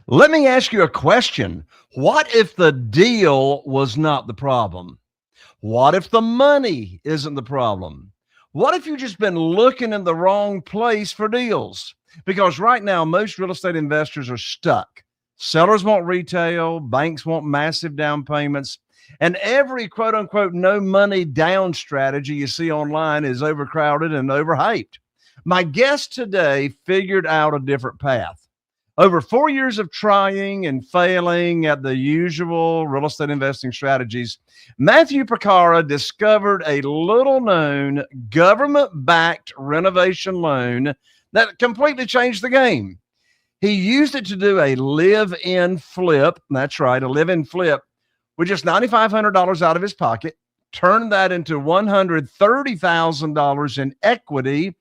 Let me ask you a question. What if the deal was not the problem? What if the money isn't the problem? What if you've just been looking in the wrong place for deals? Because right now, most real estate investors are stuck. Sellers want retail, banks want massive down payments, and every quote unquote no money down strategy you see online is overcrowded and overhyped. My guest today figured out a different path. Over 4 years of trying and failing at the usual real estate investing strategies, Matthew Porcaro discovered a little known government backed renovation loan that completely changed the game. He used it to do a live in flip. That's right, a live in flip with just $9,500 out of his pocket, turned that into $130,000 in equity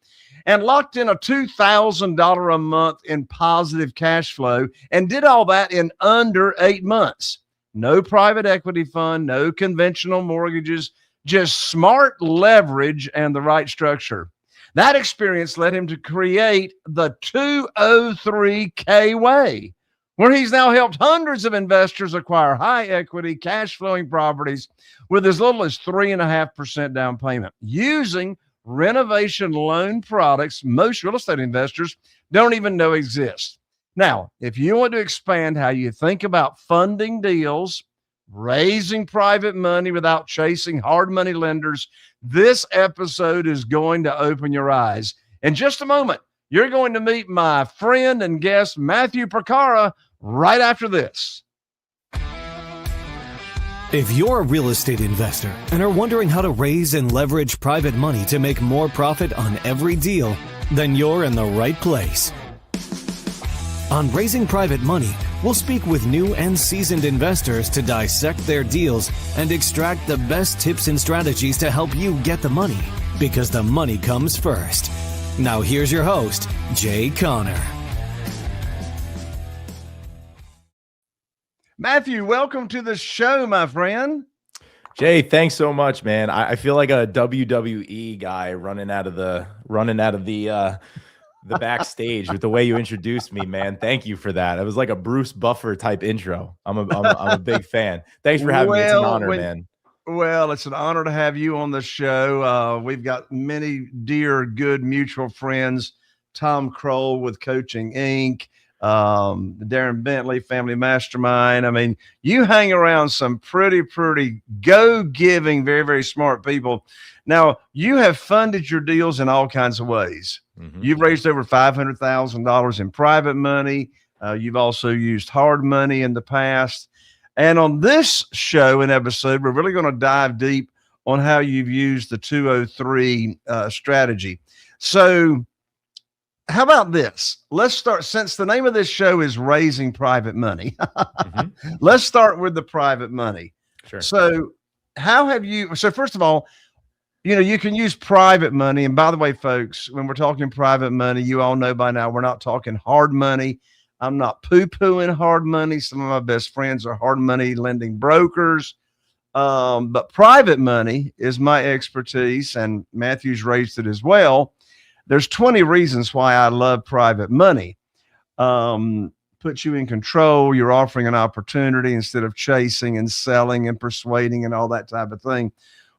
and locked in a $2,000 a month in positive cash flow and did all that in under 8 months. No private equity fund, no conventional mortgages, just smart leverage and the right structure. That experience led him to create the 203K way, where he's now helped hundreds of investors acquire high equity, cash flowing properties with as little as 3.5% down payment using renovation loan products most real estate investors don't even know exist. Now, if you want to expand how you think about funding deals, raising private money without chasing hard money lenders, this episode is going to open your eyes. In just a moment, you're going to meet my friend and guest, Matthew Porcaro, right after this. If you're a real estate investor and are wondering how to raise and leverage private money to make more profit on every deal, then you're in the right place. On Raising Private Money, we'll speak with new and seasoned investors to dissect their deals and extract the best tips and strategies to help you get the money, because the money comes first. Now here's your host, Jay Connor. Matthew, welcome to the show, my friend. Jay, thanks so much, man. I feel like a WWE guy running out of the backstage with the way you introduced me, man. Thank you for that. It was like a Bruce Buffer type intro. I'm a big fan. Thanks for having me. It's an honor, man. Well, it's an honor to have you on the show. We've got many dear, good mutual friends. Tom Kroll with Coaching Inc., Darren Bentley, Family Mastermind. I mean, you hang around some pretty go-giving, very, very smart people. Now, you have funded your deals in all kinds of ways. Mm-hmm. You've raised over $500,000 in private money. You've also used hard money in the past. And on this show and episode, we're really going to dive deep on how you've used the 203 strategy. So how about this? Let's start, since the name of this show is Raising Private Money. Mm-hmm. Let's start with the private money. Sure. So first of all, you can use private money. And by the way, folks, when we're talking private money, you all know by now, we're not talking hard money. I'm not poo-pooing hard money. Some of my best friends are hard money lending brokers. But private money is my expertise, and Matthew's raised it as well. There's 20 reasons why I love private money. Puts you in control. You're offering an opportunity instead of chasing and selling and persuading and all that type of thing.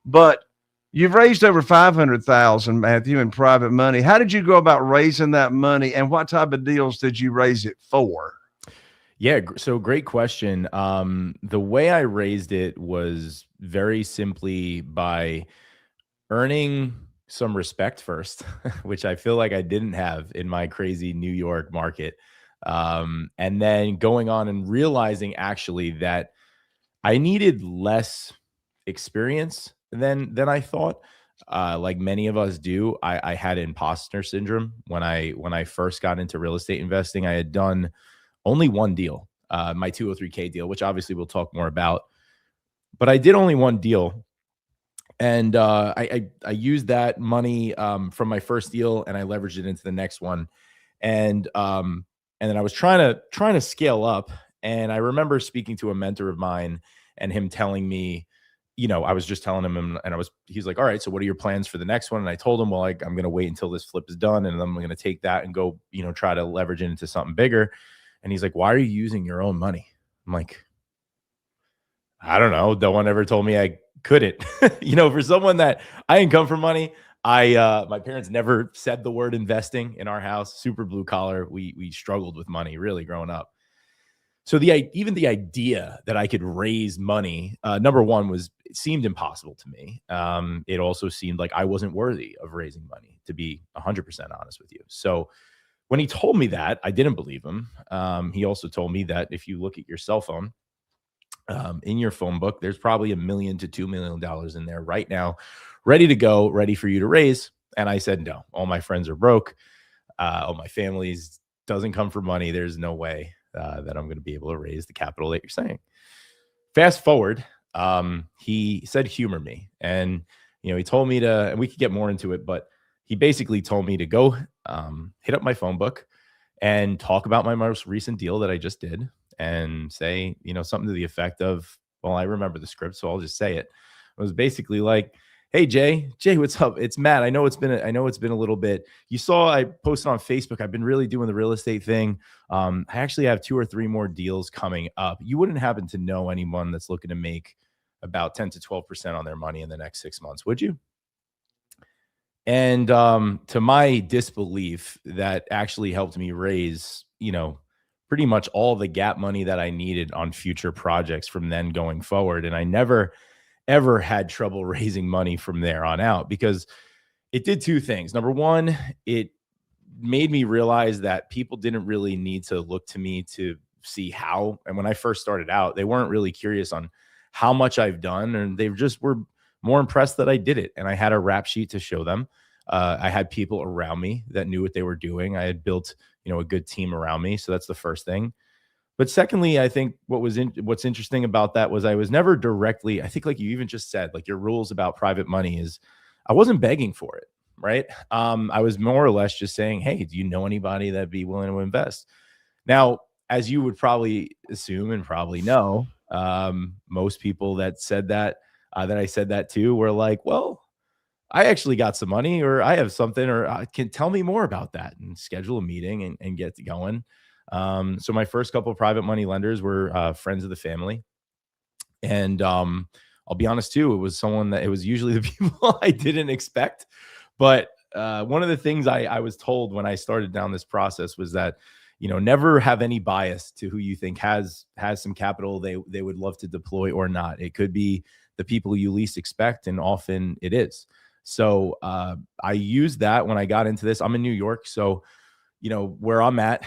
But you've raised over $500,000, Matthew, in private money. How did you go about raising that money, and what type of deals did you raise it for? Yeah, so great question. The way I raised it was very simply by earning some respect first, which I feel like I didn't have in my crazy New York market. And then going on and realizing actually that I needed less experience than I thought. Like many of us do. I had imposter syndrome when I first got into real estate investing. I had done only one deal, my 203K deal, which obviously we'll talk more about. But I did only one deal, and I used that money from my first deal, and I leveraged it into the next one, and then I was trying to scale up. And I remember speaking to a mentor of mine, and him telling me, I was just telling him, and he's like, all right, so what are your plans for the next one? And I told him, well, I'm going to wait until this flip is done, and then I'm going to take that and go, try to leverage it into something bigger. And he's like, why are you using your own money? I'm like, I don't know. No one ever told me I couldn't. For someone that I didn't come from money, my parents never said the word investing in our house. Super blue collar. We struggled with money really growing up. So even the idea that I could raise money, number one, it seemed impossible to me. It also seemed like I wasn't worthy of raising money, to be 100% honest with you. So when he told me that, I didn't believe him. He also told me that if you look at your cell phone, in your phone book, there's probably $1 million to $2 million in there right now, ready to go, ready for you to raise. And I said, no, all my friends are broke. All my family's doesn't come from money. There's no way that I'm going to be able to raise the capital that you're saying. Fast forward, he said, humor me. And, he told me to, and we could get more into it, but he basically told me to go hit up my phone book and talk about my most recent deal that I just did and say, something to the effect of, well, I remember the script, so I'll just say it. It was basically like, hey, Jay, what's up? It's Matt. I know it's been a little bit. You saw I posted on Facebook. I've been really doing the real estate thing. I actually have 2 or 3 more deals coming up. You wouldn't happen to know anyone that's looking to make about 10 to 12% on their money in the next 6 months, would you? And to my disbelief, that actually helped me raise, pretty much all the gap money that I needed on future projects from then going forward. And I never ever had trouble raising money from there on out, because it did 2 things. Number one, it made me realize that people didn't really need to look to me to see how. And when I first started out, they weren't really curious on how much I've done, and they just were more impressed that I did it. And I had a rap sheet to show them. I had people around me that knew what they were doing. I had built, a good team around me. So that's the first thing. But secondly, I think what's interesting about that was I was never directly, I think like you even just said, like your rules about private money is I wasn't begging for it, right? I was more or less just saying, hey, do you know anybody that'd be willing to invest? Now, as you would probably assume and probably know, most people that said that, that I said that to were like, well, I actually got some money, or I have something, or can tell me more about that, and schedule a meeting and get going. So my first couple of private money lenders were friends of the family. And I'll be honest too, it was usually the people I didn't expect. But one of the things I was told when I started down this process was that, never have any bias to who you think has some capital they would love to deploy or not. It could be the people you least expect, and often it is. So I used that when I got into this. I'm in New York, so where I'm at,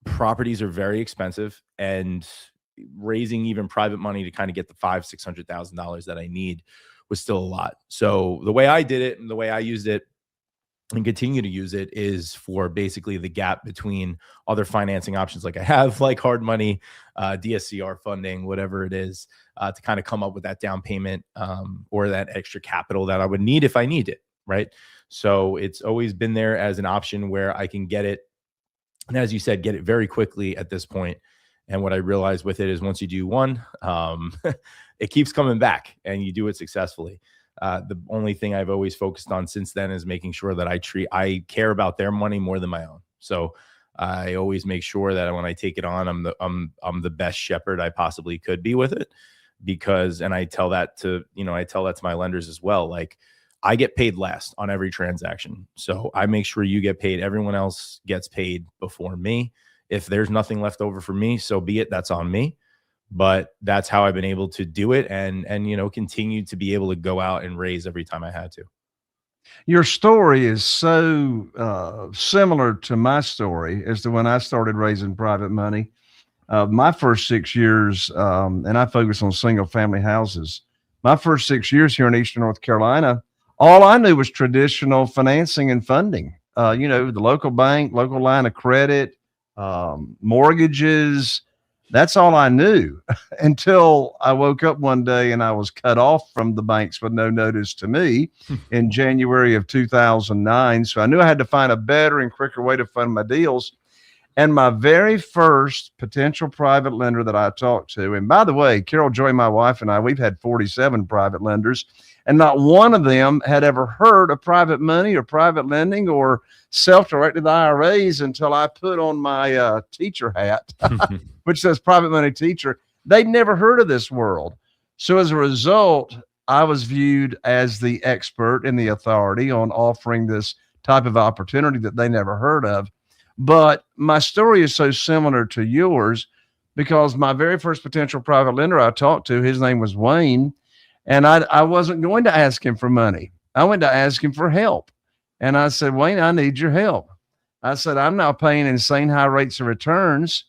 properties are very expensive, and raising even private money to kind of get the $500,000-$600,000 that I need was still a lot. So the way I did it and the way I used it and continue to use it is for basically the gap between other financing options like I have, like hard money, DSCR funding, whatever it is, to kind of come up with that down payment or that extra capital that I would need if I need it, right? So it's always been there as an option where I can get it. And as you said, get it very quickly at this point. And what I realized with it is once you do one, it keeps coming back and you do it successfully. The only thing I've always focused on since then is making sure that I care about their money more than my own. So I always make sure that when I take it on, I'm the best shepherd I possibly could be with it, because, and I tell that to my lenders as well. Like, I get paid last on every transaction. So I make sure you get paid. Everyone else gets paid before me. If there's nothing left over for me, so be it. That's on me. But that's how I've been able to do it and continue to be able to go out and raise every time I had to. Your story is so similar to my story as to when I started raising private money. My first 6 years, and I focus on single family houses. My first 6 years here in Eastern North Carolina, all I knew was traditional financing and funding. The local bank, local line of credit, mortgages. That's all I knew until I woke up one day and I was cut off from the banks with no notice to me in January of 2009. So I knew I had to find a better and quicker way to fund my deals. And my very first potential private lender that I talked to, and by the way, Carol Joy, my wife, and I, we've had 47 private lenders, and not one of them had ever heard of private money or private lending or self-directed IRAs until I put on my teacher hat, which says private money teacher. They'd never heard of this world. So as a result, I was viewed as the expert and the authority on offering this type of opportunity that they never heard of. But my story is so similar to yours because my very first potential private lender I talked to, his name was Wayne, and I wasn't going to ask him for money. I went to ask him for help. And I said, Wayne, I need your help. I said, I'm now paying insane high rates of returns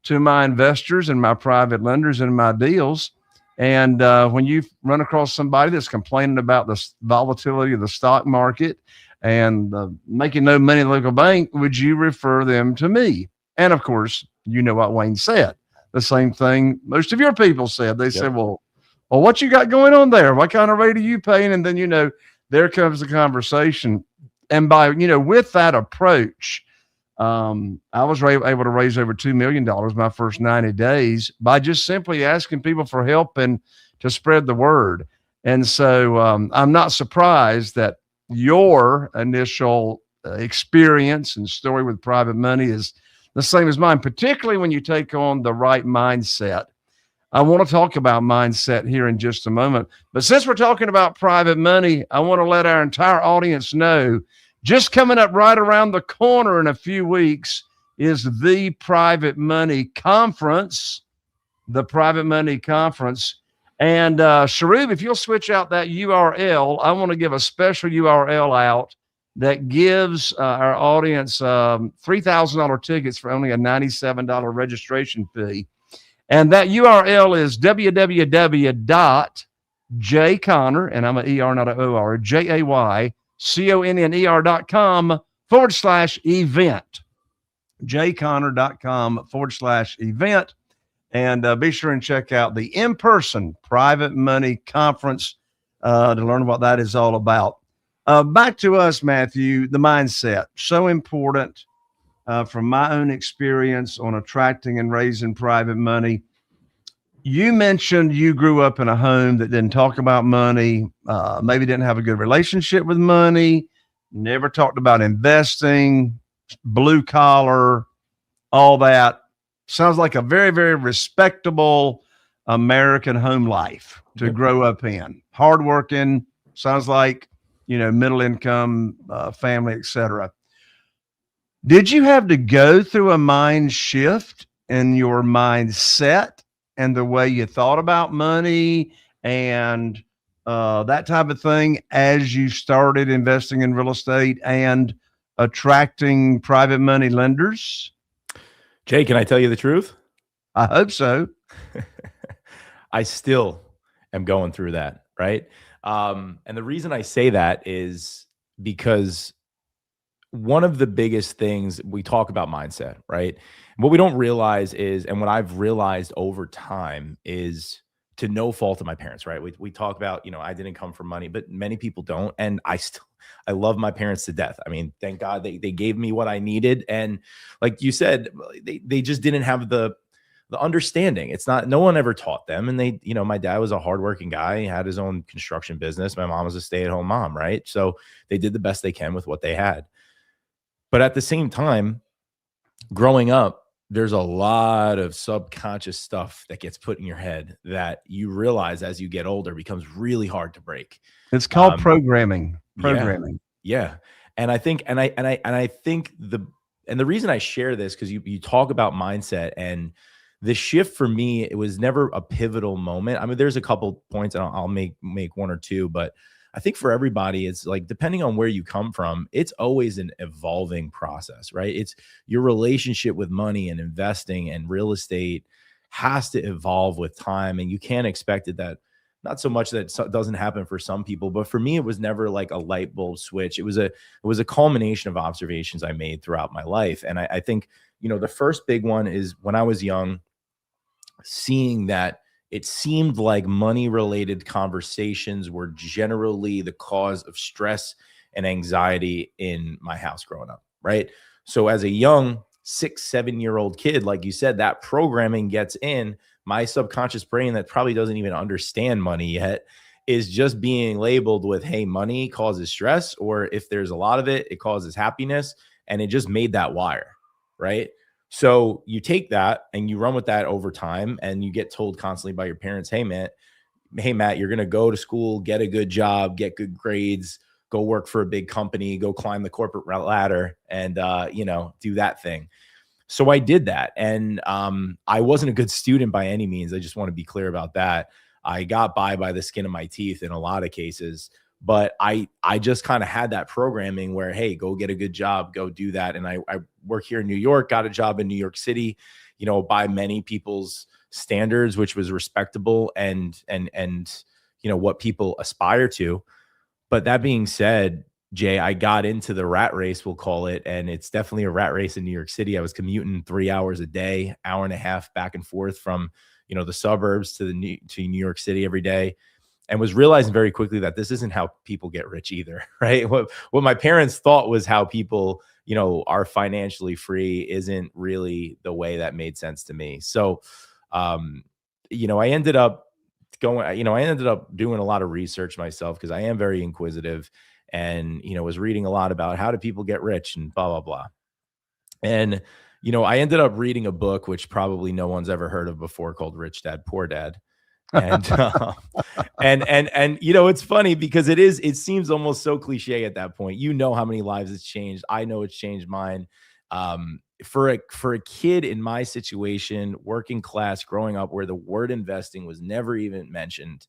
to my investors and my private lenders and my deals. And when you run across somebody that's complaining about the volatility of the stock market and making no money in the local bank, would you refer them to me? And of course, you know what Wayne said. The same thing most of your people said. They said, well, what you got going on there? What kind of rate are you paying? And then, there comes the conversation. And by, with that approach, I was able to raise over $2 million my first 90 days by just simply asking people for help and to spread the word. And so I'm not surprised that your initial experience and story with private money is the same as mine, particularly when you take on the right mindset. I want to talk about mindset here in just a moment. But since we're talking about private money, I want to let our entire audience know just coming up right around the corner in a few weeks is the Private Money Conference, the Private Money Conference. And Sharub, if you'll switch out that URL, I want to give a special URL out that gives our audience $3,000 tickets for only a $97 registration fee. And that URL is www.jayconner, and I'm an ER, not an OR, JAYConner.com/event. jayconner.com/event. And be sure and check out the in-person Private Money Conference to learn what that is all about. Back to us, Matthew, the mindset, so important. From my own experience on attracting and raising private money. You mentioned you grew up in a home that didn't talk about money, maybe didn't have a good relationship with money, never talked about investing, blue collar, all that. Sounds like a very, very respectable American home life to grow up in. Hardworking, sounds like, middle income family, etc. Did you have to go through a mind shift in your mindset and the way you thought about money and that type of thing as you started investing in real estate and attracting private money lenders? Jay, can I tell you the truth? I hope so. I still am going through that, right? And the reason I say that is because one of the biggest things we talk about mindset, right? What we don't realize is, and what I've realized over time is, to no fault of my parents, right? We talk about, I didn't come from money, but many people don't. And I love my parents to death. I mean, thank God they gave me what I needed. And like you said, they just didn't have the understanding. It's not, no one ever taught them. And they, my dad was a hardworking guy. He had his own construction business. My mom was a stay-at-home mom, right? So they did the best they can with what they had. But at the same time, growing up, there's a lot of subconscious stuff that gets put in your head that you realize as you get older becomes really hard to break. It's called programming. Yeah. And I think, and I think the reason I share this, because you talk about mindset, and the shift for me, it was never a pivotal moment. I mean, there's a couple points, and I'll make one or two, but I think for everybody, it's like, depending on where you come from, it's always an evolving process, right? It's your relationship with money and investing and real estate has to evolve with time. And you can't expect it that, not so much that it doesn't happen for some people, but for me, it was never like a light bulb switch. It was a culmination of observations I made throughout my life. And I think, the first big one is when I was young, seeing that it seemed like money-related conversations were generally the cause of stress and anxiety in my house growing up, right? So as a young 6, 7-year-old kid, like you said, that programming gets in my subconscious brain that probably doesn't even understand money yet, is just being labeled with, hey, money causes stress, or if there's a lot of it, it causes happiness. And it just made that wire, right? So you take that and you run with that over time, and you get told constantly by your parents, hey, Matt, you're going to go to school, get a good job, get good grades, go work for a big company, go climb the corporate ladder, and, do that thing. So I did that. And I wasn't a good student by any means. I just want to be clear about that. I got by the skin of my teeth in a lot of cases, but I just kind of had that programming where, hey, go get a good job, go do that. And I work here in New York, got a job in New York City, by many people's standards, which was respectable and what people aspire to. But that being said, Jay, I got into the rat race, we'll call it, and it's definitely a rat race in New York City. I was commuting 3 hours a day, hour and a half back and forth from, the suburbs to New York City every day, and was realizing very quickly that this isn't how people get rich either, right? What my parents thought was how people, are financially free isn't really the way that made sense to me. So, I ended up doing a lot of research myself because I am very inquisitive, and, was reading a lot about how do people get rich and blah, blah, blah. And, I ended up reading a book, which probably no one's ever heard of before, called Rich Dad, Poor Dad. And, it's funny because it seems almost so cliche at that point. How many lives it's changed. I know it's changed mine. For a kid in my situation, working class, growing up, where the word investing was never even mentioned,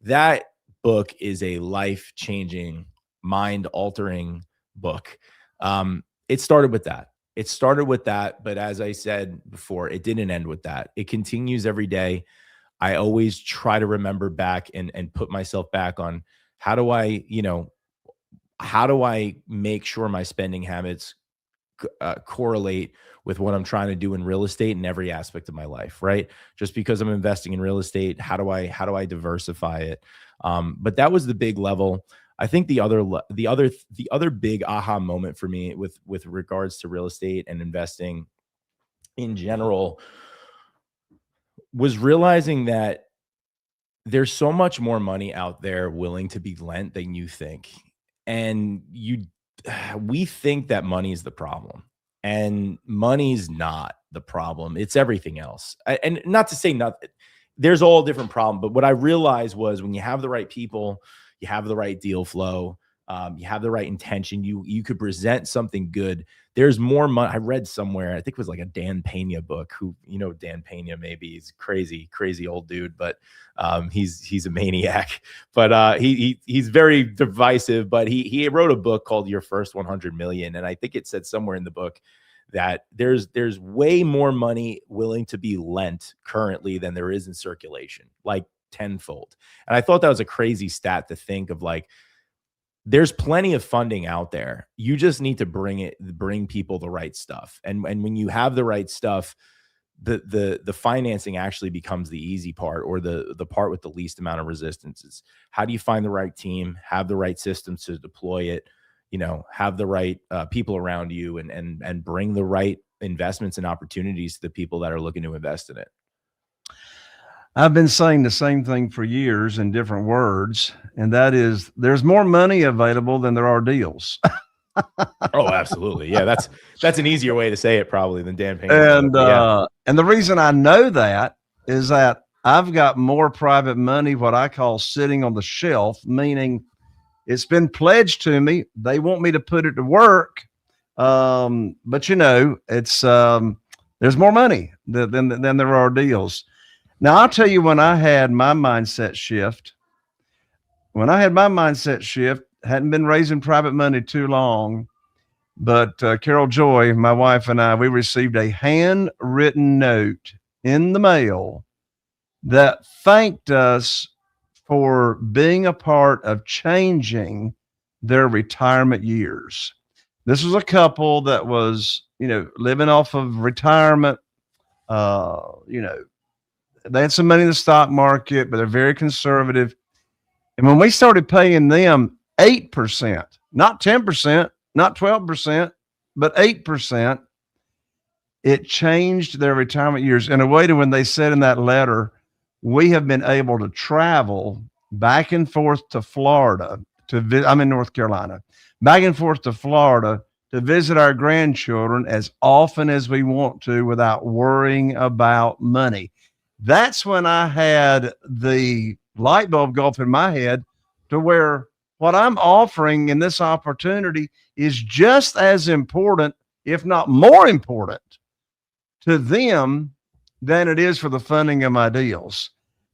that book is a life-changing, mind-altering book. It started with that. But as I said before, it didn't end with that. It continues every day. I always try to remember back and put myself back on how do I make sure my spending habits correlate with what I'm trying to do in real estate in every aspect of my life, right? Just because I'm investing in real estate, how do I diversify it? But that was the big level. I think the other big aha moment for me with regards to real estate and investing in general was realizing that there's so much more money out there willing to be lent than you think. And we think that money is the problem, and money's not the problem. It's everything else. And not to say nothing, there's all different problems. But what I realized was when you have the right people, you have the right deal flow, you have the right intention, you could present something good. There's more money. I read somewhere, I think it was like a Dan Pena book, who, Dan Pena, maybe he's crazy old dude, but he's a maniac, but he's very divisive, but he wrote a book called Your First 100 Million. And I think it said somewhere in the book that there's way more money willing to be lent currently than there is in circulation, like tenfold. And I thought that was a crazy stat to think of. Like, there's plenty of funding out there. You just need to bring people the right stuff. And when you have the right stuff, the financing actually becomes the easy part, or the part with the least amount of resistance. Is how do you find the right team, have the right systems to deploy it, have the right people around you, and bring the right investments and opportunities to the people that are looking to invest in it. I've been saying the same thing for years in different words, and that is there's more money available than there are deals. Oh, absolutely. Yeah, that's an easier way to say it probably than Dan Payne. And the reason I know that is that I've got more private money, what I call sitting on the shelf, meaning it's been pledged to me. They want me to put it to work. But it's there's more money than there are deals. Now, I'll tell you, when I had my mindset shift, hadn't been raising private money too long, but Carol Joy, my wife, and I, we received a handwritten note in the mail that thanked us for being a part of changing their retirement years. This was a couple that was, living off of retirement, they had some money in the stock market, but they're very conservative. And when we started paying them 8%, not 10%, not 12%, but 8%, It changed their retirement years in a way to when they said in that letter, we have been able to travel back and forth to Florida I'm in North Carolina, back and forth to Florida to visit our grandchildren as often as we want to without worrying about money. That's when I had the light bulb go off in my head to where what I'm offering in this opportunity is just as important, if not more important, to them than it is for the funding of my deals.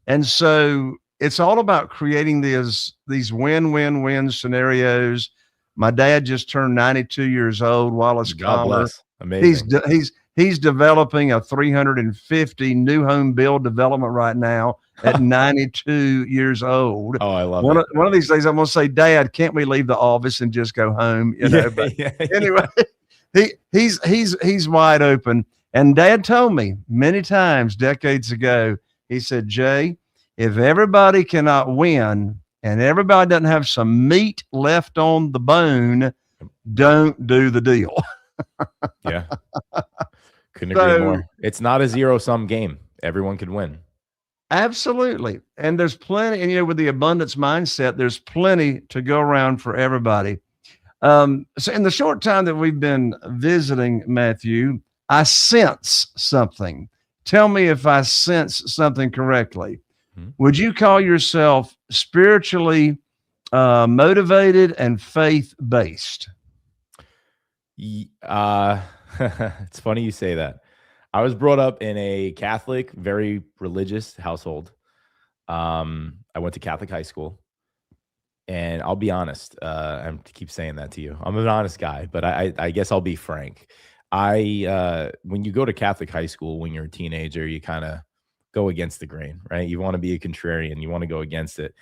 And so it's all about creating these win-win-win scenarios. My dad just turned 92 years old, Wallace God Calmer. bless. Amazing. He's developing a 350 new home build development right now at 92 years old. Oh, I love one it. One of these days I'm going to say, Dad, can't we leave the office and just go home? But anyway, he's wide open. And Dad told me many times decades ago, he said, Jay, if everybody cannot win and everybody doesn't have some meat left on the bone, don't do the deal. Yeah. Couldn't agree more. It's not a zero-sum game. Everyone could win. Absolutely. And there's plenty, and with the abundance mindset, there's plenty to go around for everybody. So in the short time that we've been visiting, Matthew, I sense something. Tell me if I sense something correctly. Mm-hmm. Would you call yourself spiritually motivated and faith-based? It's funny you say that. I was brought up in a Catholic, very religious household. I went to Catholic high school. And I'll be honest, I keep saying that to you. I'm an honest guy, but I guess I'll be frank. When you go to Catholic high school, when you're a teenager, you kind of go against the grain, right? You want to be a contrarian. You want to go against it.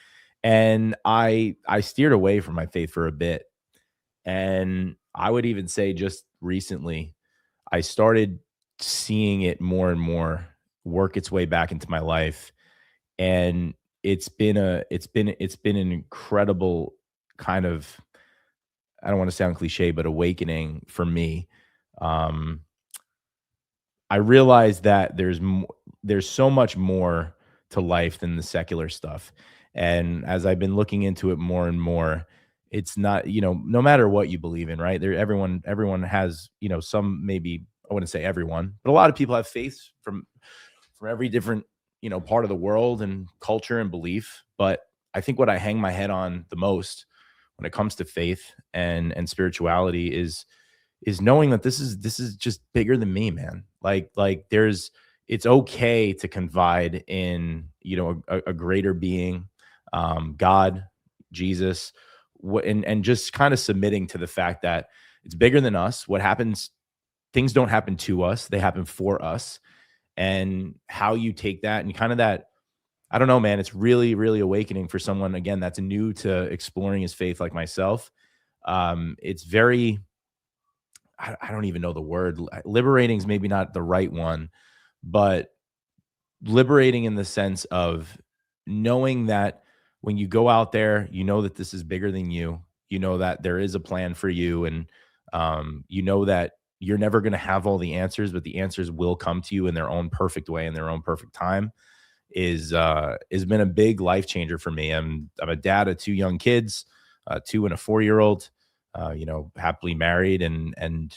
And I steered away from my faith for a bit. And I would even say just recently, I started seeing it more and more work its way back into my life. And it's been an incredible kind of, I don't want to sound cliche, but awakening for me. I realized that there's so much more to life than the secular stuff. And as I've been looking into it more and more, it's not, no matter what you believe in, right? Everyone has, some, maybe, I wouldn't say everyone, but a lot of people have faiths from every different, part of the world and culture and belief. But I think what I hang my head on the most when it comes to faith and spirituality is knowing that this is just bigger than me, man. Like it's okay to confide in, a greater being, God, Jesus, and just kind of submitting to the fact that it's bigger than us. What happens, things don't happen to us, they happen for us. And how you take that and kind of that, I don't know, man, it's really, really awakening for someone, again, that's new to exploring his faith like myself. It's very, I don't even know the word. Liberating is maybe not the right one, but liberating in the sense of knowing that when you go out there, that this is bigger than you, that there is a plan for you. And that you're never going to have all the answers, but the answers will come to you in their own perfect way, in their own perfect time, has been a big life changer for me. I'm a dad of 2 young kids, 2 and a 4-year-old, happily married and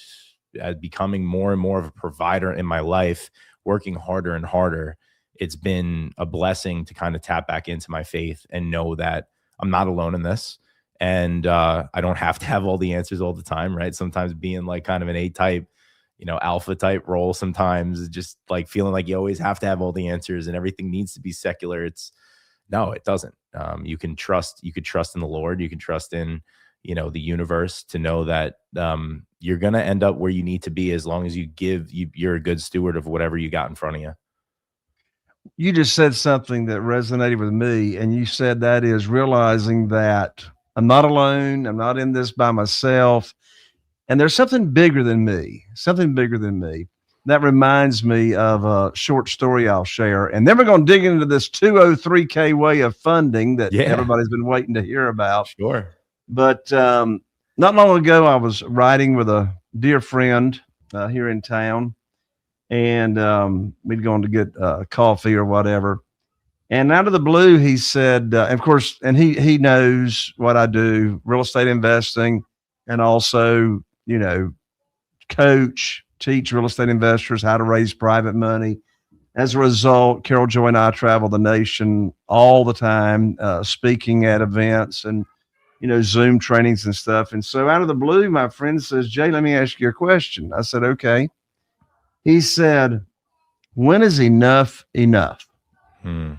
becoming more and more of a provider in my life, working harder and harder. It's been a blessing to kind of tap back into my faith and know that I'm not alone in this. And I don't have to have all the answers all the time, right? Sometimes being like kind of an A-type, alpha type role, sometimes just like feeling like you always have to have all the answers and everything needs to be secular. No, it doesn't. You could trust in the Lord. You can trust in, the universe to know that you're going to end up where you need to be as long as you're a good steward of whatever you got in front of you. You just said something that resonated with me. And you said that is realizing that I'm not alone. I'm not in this by myself. And there's something bigger than me, That reminds me of a short story I'll share. And then we're going to dig into this 203K way of funding that everybody's been waiting to hear about. Sure. But not long ago, I was riding with a dear friend here in town. and we'd gone to get coffee or whatever. And out of the blue, he said, of course, and he knows what I do, real estate investing, and also, teach real estate investors how to raise private money. As a result, Carol Joy and I travel the nation all the time, speaking at events and, Zoom trainings and stuff. And so out of the blue, my friend says, Jay, let me ask you a question. I said, okay. He said, when is enough enough? And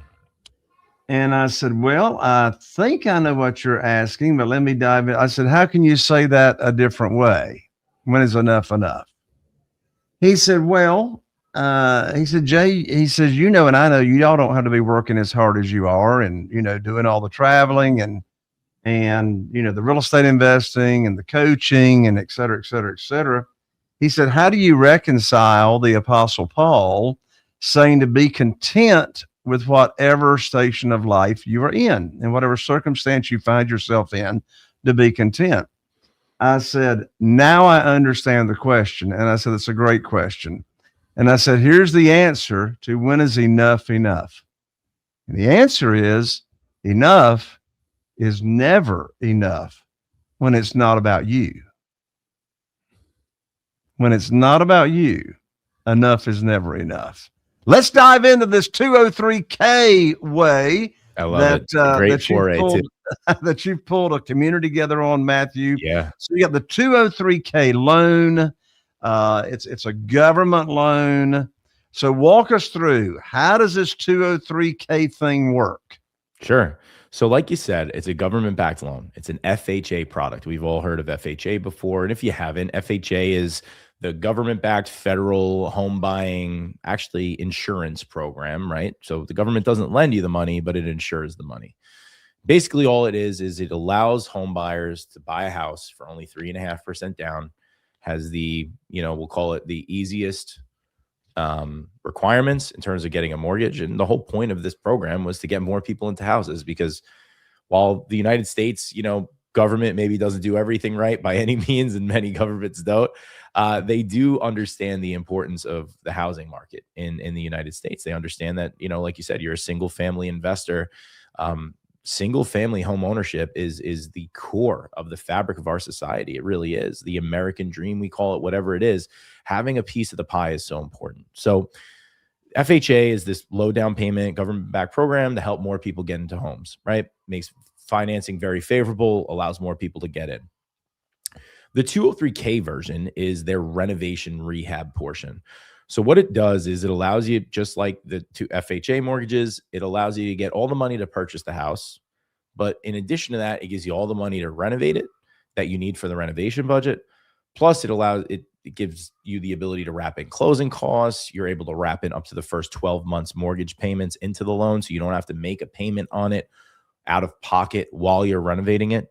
I said, well, I think I know what you're asking, but let me dive in. I said, how can you say that a different way? When is enough enough? He said, well, he said, Jay, he says, and I know you all don't have to be working as hard as you are and, doing all the traveling and, the real estate investing and the coaching and et cetera, et cetera, et cetera. He said, how do you reconcile the Apostle Paul saying to be content with whatever station of life you are in and whatever circumstance you find yourself in, to be content? I said, now I understand the question. And I said, it's a great question. And I said, here's the answer to when is enough enough? And the answer is enough is never enough when it's not about you. When it's not about you, enough is never enough. Let's dive into this 203K way. I love it. Great foray too. That you've pulled a community together on, Matthew. Yeah. So you got the 203K loan. It's a government loan. So walk us through, how does this 203K thing work? Sure. So like you said, it's a government-backed loan. It's an FHA product. We've all heard of FHA before. And if you haven't, FHA is the government-backed federal home buying, actually insurance program, right? So the government doesn't lend you the money, but it insures the money. Basically, all it is it allows home buyers to buy a house for only 3.5% down, has the, we'll call it the easiest requirements in terms of getting a mortgage. And the whole point of this program was to get more people into houses, because while the United States, government maybe doesn't do everything right by any means, and many governments don't, they do understand the importance of the housing market in the United States. They understand that, like you said, you're a single family investor. Single family home ownership is the core of the fabric of our society. It really is the American dream. We call it whatever it is. Having a piece of the pie is so important. So FHA is this low down payment government backed program to help more people get into homes, right? Makes financing very favorable, allows more people to get in. The 203K version is their renovation rehab portion. So what it does is it allows you, just like the two FHA mortgages, it allows you to get all the money to purchase the house. But in addition to that, it gives you all the money to renovate it that you need for the renovation budget. Plus it gives you the ability to wrap in closing costs. You're able to wrap in up to the first 12 months mortgage payments into the loan, so you don't have to make a payment on it out of pocket while you're renovating it.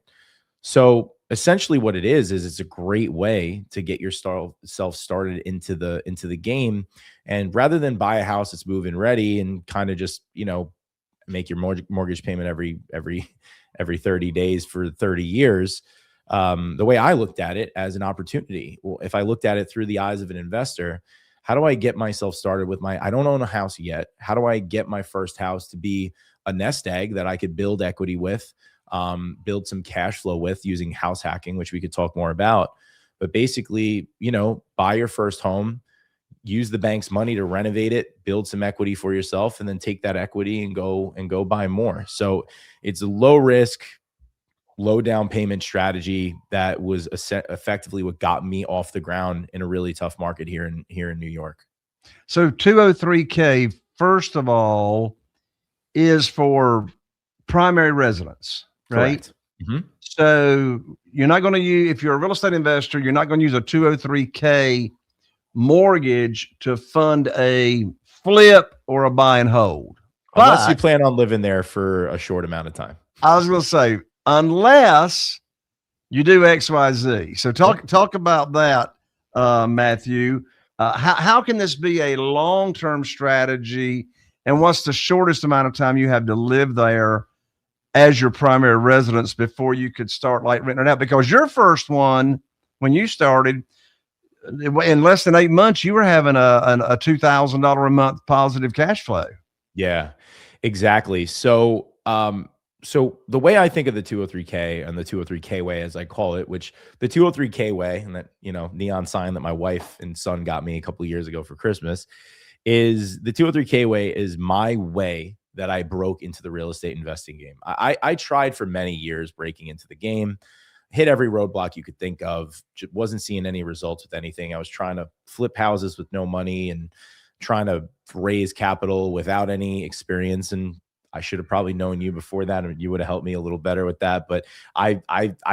So essentially what it is it's a great way to get yourself started into the game. And rather than buy a house that's move-in ready and kind of just, make your mortgage payment every 30 days for 30 years, the way I looked at it as an opportunity. Well, if I looked at it through the eyes of an investor, how do I get myself started with I don't own a house yet. How do I get my first house to be a nest egg that I could build equity with, build some cash flow with using house hacking, which we could talk more about. But basically, buy your first home, use the bank's money to renovate it, build some equity for yourself, and then take that equity and go buy more. So it's a low risk, low down payment strategy that was effectively what got me off the ground in a really tough market here in New York. So 203K, first of all, is for primary residence, right? Mm-hmm. So you're not going to use, if you're a real estate investor, you're not going to use a 203K mortgage to fund a flip or a buy and hold. Unless you plan on living there for a short amount of time. I was going to say, unless you do XYZ. So talk about that, Matthew. How can this be a long-term strategy? And what's the shortest amount of time you have to live there as your primary residence before you could start renting it out? Because your first one, when you started, in less than 8 months, you were having a $2,000 a month positive cash flow. Yeah, exactly. So the way I think of the 203K and the 203K way, as I call it, which the 203K way, and that, neon sign that my wife and son got me a couple of years ago for Christmas, is the 203K way is my way that I broke into the real estate investing game. I tried for many years breaking into the game, hit every roadblock you could think of, wasn't seeing any results with anything. I was trying to flip houses with no money and trying to raise capital without any experience. And I should have probably known you before that, and you would have helped me a little better with that. But I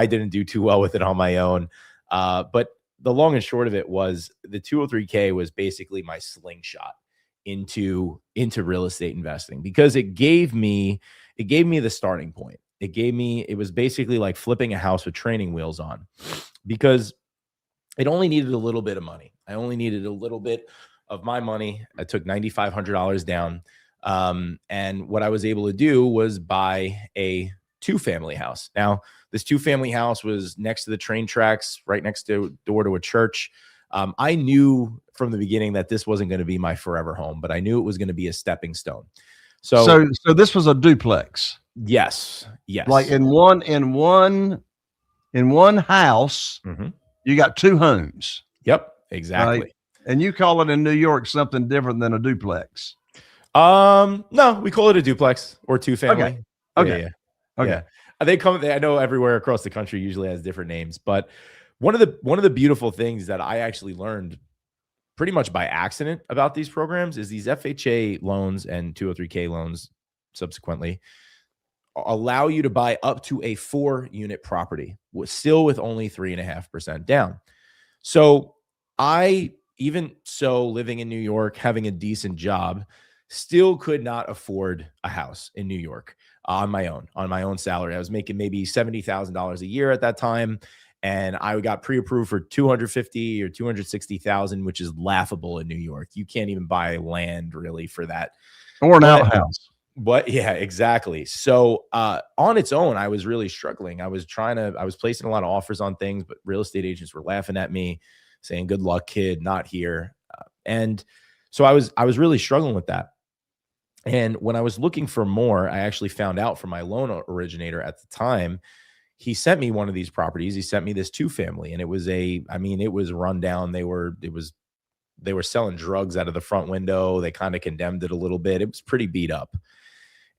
didn't do too well with it on my own. But the long and short of it was the 203K was basically my slingshot into real estate investing, because it gave me the starting point. It was basically like flipping a house with training wheels on, because it only needed a little bit of money. I only needed a little bit of my money. I took $9,500 down. And what I was able to do was buy a 2-family house. Now, this 2-family house was next to the train tracks, right next to door to a church. I knew from the beginning that this wasn't going to be my forever home, but I knew it was going to be a stepping stone. So this was a duplex. Yes. Like in one house, you got 2 homes. Yep, exactly. Right? And you call it in New York something different than a duplex. No, we call it a duplex or 2-family. Okay. Yeah. I know everywhere across the country usually has different names, but one of the beautiful things that I actually learned pretty much by accident about these programs is these FHA loans and 203K loans subsequently allow you to buy up to a 4-unit property still with only 3.5% down. So even living in New York, having a decent job, still could not afford a house in New York on my own salary. I was making maybe $70,000 a year at that time. And I got pre-approved for $250,000 or $260,000, which is laughable in New York. You can't even buy land really for that. Or an outhouse. But yeah, exactly. So on its own, I was really struggling. I was placing a lot of offers on things, but real estate agents were laughing at me, saying, "Good luck, kid, not here." And so I was really struggling with that. And when I was looking for more, I actually found out from my loan originator at the time, he sent me one of these properties. He sent me this 2-family, and it was run down. They were selling drugs out of the front window. They kind of condemned it a little bit. It was pretty beat up.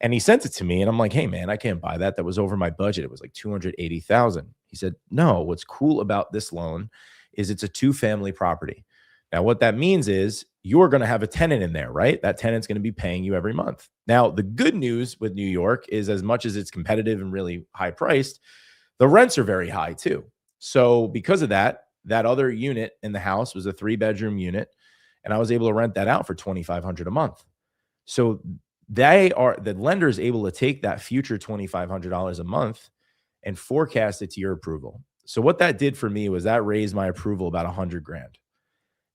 And he sent it to me, and I'm like, "Hey man, I can't buy that. That was over my budget. It was like $280,000. He said, "No, what's cool about this loan is it's a 2-family property. Now, what that means is you're going to have a tenant in there, right? That tenant's going to be paying you every month." Now, the good news with New York is, as much as it's competitive and really high priced, the rents are very high too. So because of that other unit in the house was a 3-bedroom unit, and I was able to rent that out for $2,500 a month. So the lender is able to take that future $2,500 a month and forecast it to your approval. So what that did for me was that raised my approval about $100,000.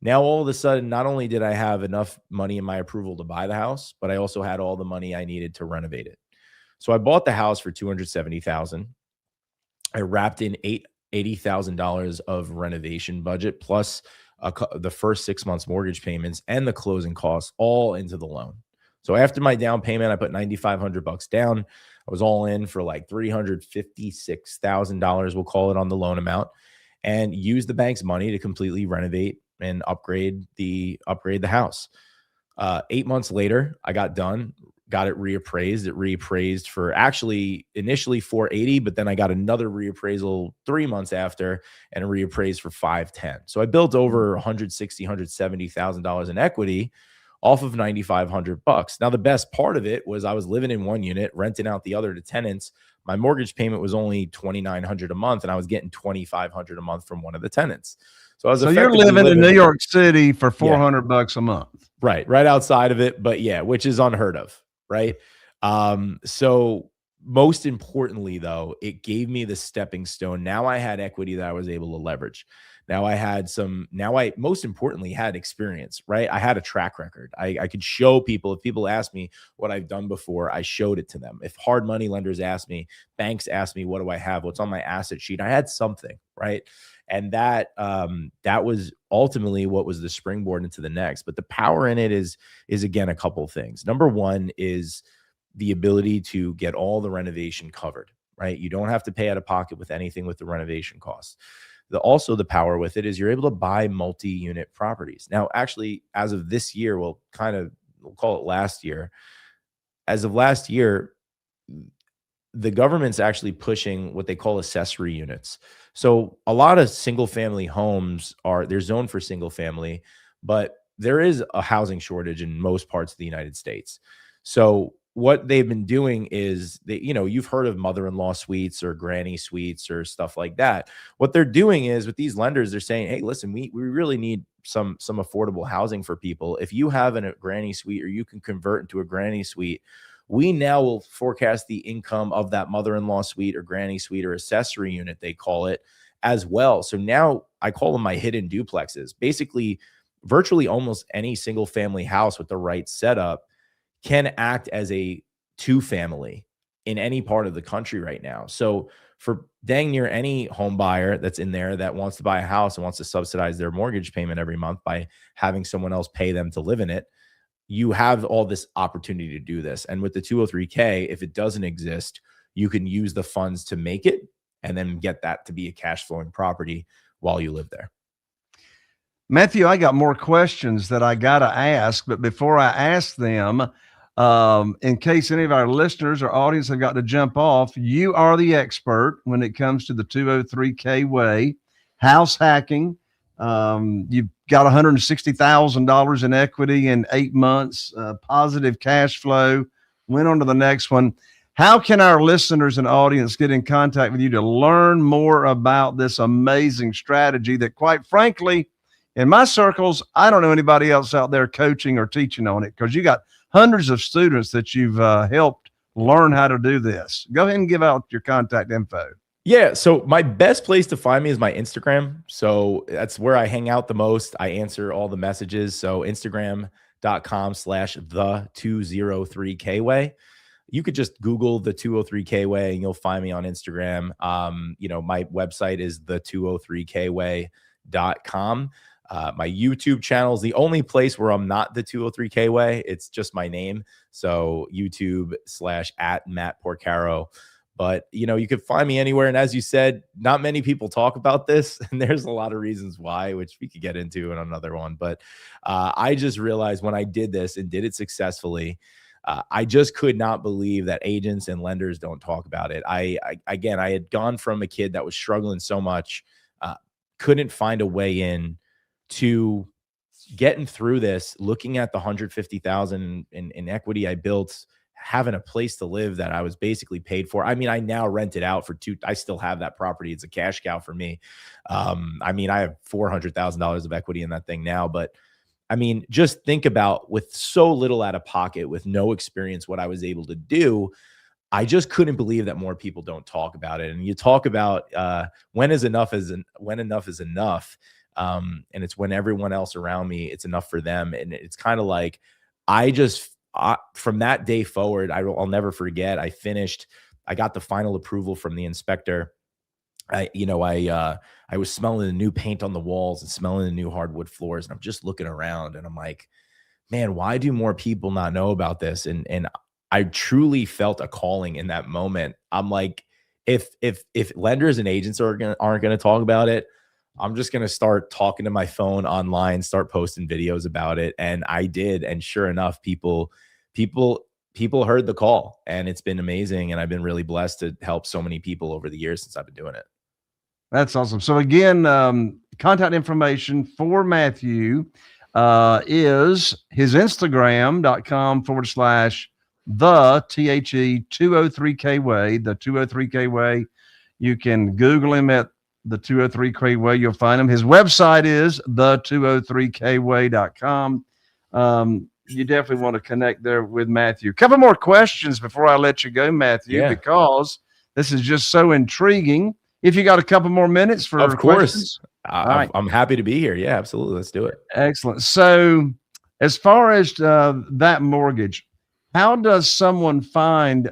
Now, all of a sudden, not only did I have enough money in my approval to buy the house, but I also had all the money I needed to renovate it. So I bought the house for $270,000. I wrapped in $80,000 of renovation budget, plus the first 6 months mortgage payments and the closing costs all into the loan. So after my down payment, I put $9,500 down. I was all in for like $356,000, we'll call it, on the loan amount, and used the bank's money to completely renovate and upgrade the house. 8 months later, I got done, got it reappraised. It reappraised for actually initially $480,000, but then I got another reappraisal 3 months after, and it reappraised for $510,000. So I built over $160,000, $170,000 in equity off of $9,500. Now, the best part of it was I was living in one unit, renting out the other to tenants. My mortgage payment was only $2,900 a month, and I was getting $2,500 a month from one of the tenants. So you're living in New York City for $400 a month. Right outside of it, but yeah, which is unheard of, right? So most importantly, though, it gave me the stepping stone. Now I had equity that I was able to leverage. Most importantly had experience, right? I had a track record. I could show people. If people ask me what I've done before, I showed it to them. If hard money lenders ask me, banks ask me, what do I have? What's on my asset sheet? I had something, right? And that was ultimately what was the springboard into the next. But the power in it is again, a couple of things. Number one is the ability to get all the renovation covered, right? You don't have to pay out of pocket with anything with the renovation costs. Also the power with it is you're able to buy multi-unit properties. Now, actually, as of this year, we'll call it last year. As of last year, the government's actually pushing what they call accessory units. So a lot of single family homes they're zoned for single family, but there is a housing shortage in most parts of the United States. So what they've been doing is you've heard of mother-in-law suites or granny suites or stuff like that. What they're doing is with these lenders, they're saying, hey, listen, we really need some affordable housing for people. If you have a granny suite or you can convert into a granny suite, we now will forecast the income of that mother-in-law suite or granny suite or accessory unit, they call it, as well. So now I call them my hidden duplexes. Basically, virtually almost any single family house with the right setup can act as a two-family in any part of the country right now. So for dang near any home buyer that's in there that wants to buy a house and wants to subsidize their mortgage payment every month by having someone else pay them to live in it, you have all this opportunity to do this. And with the 203K, if it doesn't exist, you can use the funds to make it and then get that to be a cash flowing property while you live there. Matthew, I got more questions that I got to ask, but before I ask them, in case any of our listeners or audience have got to jump off, you are the expert when it comes to the 203K way, house hacking. You've got $160,000 in equity in 8 months, positive cash flow. Went on to the next one. How can our listeners and audience get in contact with you to learn more about this amazing strategy that, quite frankly, in my circles, I don't know anybody else out there coaching or teaching on it, because you got hundreds of students that you've helped learn how to do this. Go ahead and give out your contact info. Yeah. So my best place to find me is my Instagram. So that's where I hang out the most. I answer all the messages. So Instagram.com/the203K way. You could just Google the 203K way and you'll find me on Instagram. My website is the203kway.com. My YouTube channel is the only place where I'm not the 203K way. It's just my name. So YouTube/@Matt Porcaro. But, you could find me anywhere. And as you said, not many people talk about this. And there's a lot of reasons why, which we could get into in another one. But I just realized when I did this and did it successfully, I just could not believe that agents and lenders don't talk about it. I had gone from a kid that was struggling so much, couldn't find a way in, to getting through this, looking at the $150,000 in equity I built, having a place to live that I was basically paid for. I mean, I now rent it out I still have that property. It's a cash cow for me. I have $400,000 of equity in that thing now, but just think about, with so little out of pocket, with no experience, what I was able to do. I just couldn't believe that more people don't talk about it. And you talk about when enough is enough. And it's when everyone else around me, it's enough for them. And it's kind of like, from that day forward, I'll never forget. I got the final approval from the inspector. I was smelling the new paint on the walls and smelling the new hardwood floors. And I'm just looking around and I'm like, man, why do more people not know about this? And I truly felt a calling in that moment. I'm like, if lenders and agents aren't going to talk about it, I'm just going to start talking to my phone online, start posting videos about it. And I did. And sure enough, people heard the call, and it's been amazing. And I've been really blessed to help so many people over the years since I've been doing it. That's awesome. So again, contact information for Matthew is his Instagram.com/the 203K way, the 203K way. You can Google him at the 203K way. You'll find him. His website is the203kway.com. You definitely want to connect there with Matthew. A couple more questions before I let you go, Matthew, because this is just so intriguing. If you got a couple more minutes for questions. I'm happy to be here. Yeah, absolutely. Let's do it. Excellent. So as far as that mortgage, how does someone find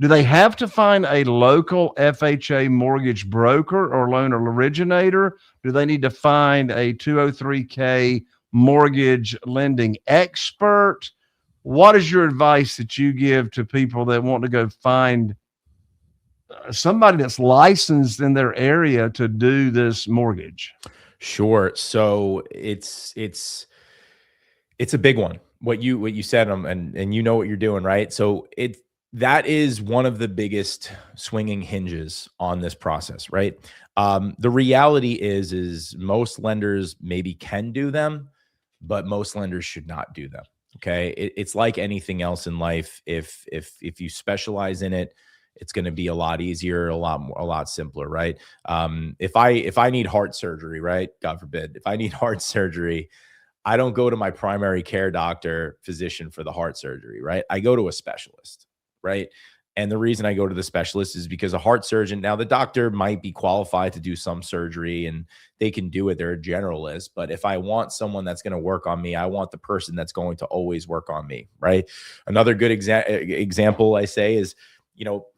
Do they have to find a local FHA mortgage broker or loan originator? Do they need to find a 203K mortgage lending expert? What is your advice that you give to people that want to go find somebody that's licensed in their area to do this mortgage? Sure. So it's a big one. What you said, and you know what you're doing, right? So that is one of the biggest swinging hinges on this process, right? The reality is most lenders maybe can do them, but most lenders should not do them. Okay, it's like anything else in life. If you specialize in it, it's going to be a lot easier, a lot simpler, right? If I need heart surgery, right? God forbid, if I need heart surgery, I don't go to my primary care doctor physician for the heart surgery, right? I go to a specialist, right? And the reason I go to the specialist is because a heart surgeon, now the doctor might be qualified to do some surgery and they can do it. They're a generalist. But if I want someone that's going to work on me, I want the person that's going to always work on me, right? Another good example I say is,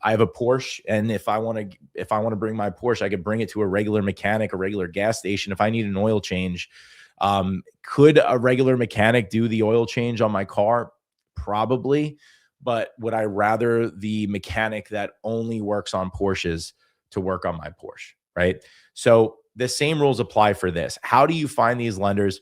I have a Porsche, and if I want to bring my Porsche, I could bring it to a regular mechanic, a regular gas station. If I need an oil change, could a regular mechanic do the oil change on my car? Probably. But would I rather the mechanic that only works on Porsches to work on my Porsche, right? So the same rules apply for this. How do you find these lenders?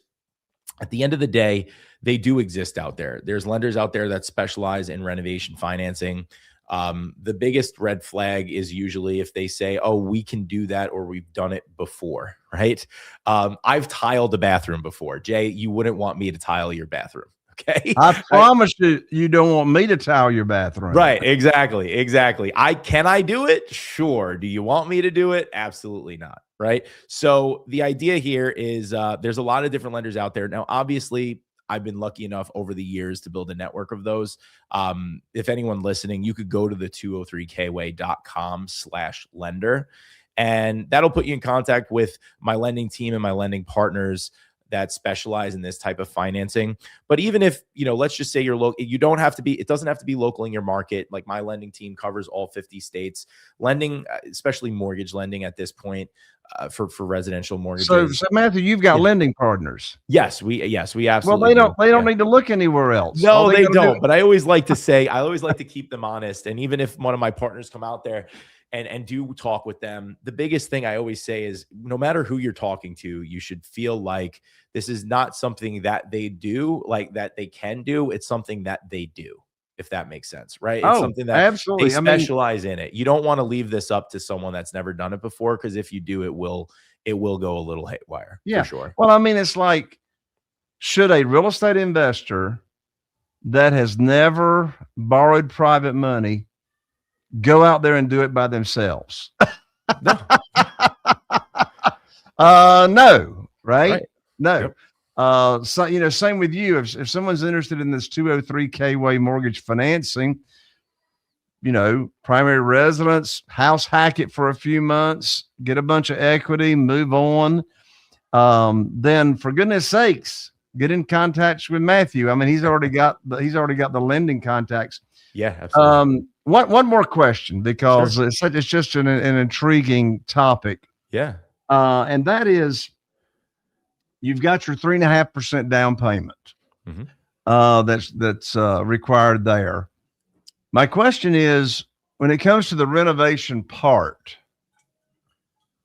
At the end of the day, they do exist out there. There's lenders out there that specialize in renovation financing. The biggest red flag is usually if they say, oh, we can do that, or we've done it before, right? I've tiled a bathroom before. Jay, you wouldn't want me to tile your bathroom. Okay. I promise you don't want me to tile your bathroom. Right. Exactly. Can I do it? Sure. Do you want me to do it? Absolutely not. Right. So the idea here is there's a lot of different lenders out there. Now, obviously, I've been lucky enough over the years to build a network of those. If anyone listening, you could go to the 203kway.com/lender, and that'll put you in contact with my lending team and my lending partners that specialize in this type of financing. But even if, let's just say you're local, it doesn't have to be local in your market. Like my lending team covers all 50 states. Lending, especially mortgage lending at this point, for residential mortgages. So Matthew, you've got lending partners. Yes, we absolutely. Well, they don't need to look anywhere else. No, they don't. But I always like to keep them honest. And even if one of my partners come out there and do talk with them, the biggest thing I always say is no matter who you're talking to, you should feel like this is not something that they do, like that they can do. It's something that they do, if that makes sense, right? It's something that absolutely they specialize in it. You don't want to leave this up to someone that's never done it before, because if you do, it will go a little haywire. Yeah, for sure. Well, it's like, should a real estate investor that has never borrowed private money go out there and do it by themselves? No. No, right? No. Yep. So, same with you. If someone's interested in this 203K way mortgage financing, primary residence, house hack it for a few months, get a bunch of equity, move on. Then for goodness sakes, get in contact with Matthew. He's already got the lending contacts. Yeah, absolutely. One more question, because it's just an intriguing topic. Yeah. And that is, you've got your 3.5% down payment. Mm-hmm. That's required there. My question is, when it comes to the renovation part,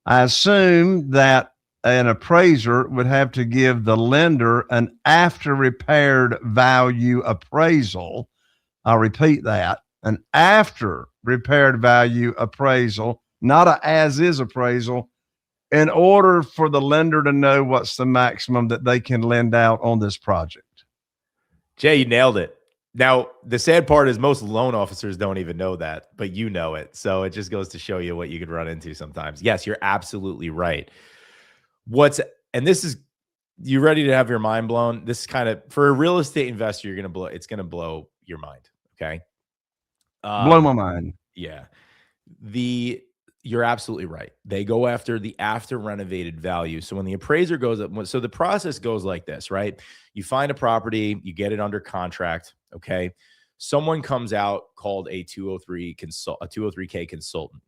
I assume that an appraiser would have to give the lender an after repaired value appraisal. I'll repeat that. An after repaired value appraisal, not a as is appraisal, in order for the lender to know what's the maximum that they can lend out on this project. Jay, you nailed it. Now, the sad part is most loan officers don't even know that, but you know it. So it just goes to show you what you could run into sometimes. Yes, you're absolutely right. And this is, you ready to have your mind blown? This is kind of, for a real estate investor, it's going to blow your mind. Okay. Blow my mind. Yeah. You're absolutely right. They go after the after renovated value. So when the appraiser goes up, so the process goes like this, right? You find a property, you get it under contract. Okay. someone comes out called a 203K consultant.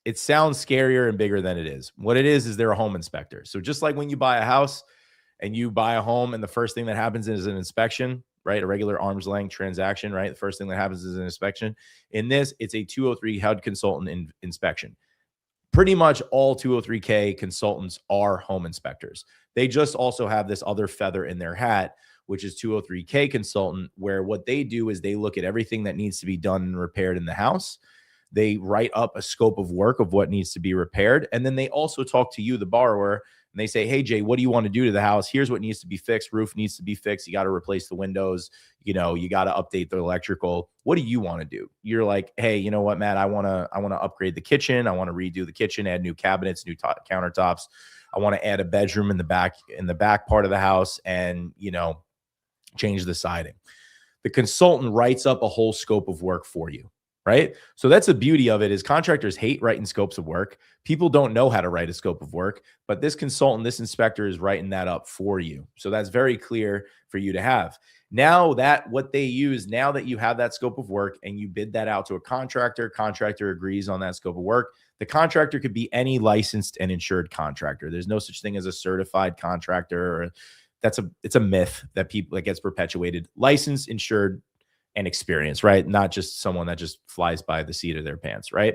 It sounds scarier and bigger than it is. What it is they're a home inspector. So just like when you buy a house and you buy a home and the first thing that happens is an inspection, right? A regular arm's length transaction, right? The first thing that happens is an inspection. In this, it's a 203 HUD consultant inspection. Pretty much all 203K consultants are home inspectors. They just also have this other feather in their hat, which is 203K consultant, where what they do is they look at everything that needs to be done and repaired in the house. They write up a scope of work of what needs to be repaired. And then they also talk to you, the borrower, and they say, hey, Jay, what do you want to do to the house? Here's what needs to be fixed. Roof needs to be fixed. You got to replace the windows. You got to update the electrical. What do you want to do? You're like, hey, you know what, Matt? I want to upgrade the kitchen. I want to redo the kitchen, add new cabinets, new countertops. I want to add a bedroom in the back part of the house and, change the siding. The consultant writes up a whole scope of work for you. Right. So that's the beauty of it is contractors hate writing scopes of work. People don't know how to write a scope of work, but this consultant, this inspector is writing that up for you. So that's very clear for you to have. Now that what they use, now that you have that scope of work and you bid that out to a contractor agrees on that scope of work. The contractor could be any licensed and insured contractor. There's no such thing as a certified contractor. It's a myth that gets perpetuated. Licensed, insured, and experience, right? Not just someone that just flies by the seat of their pants, right?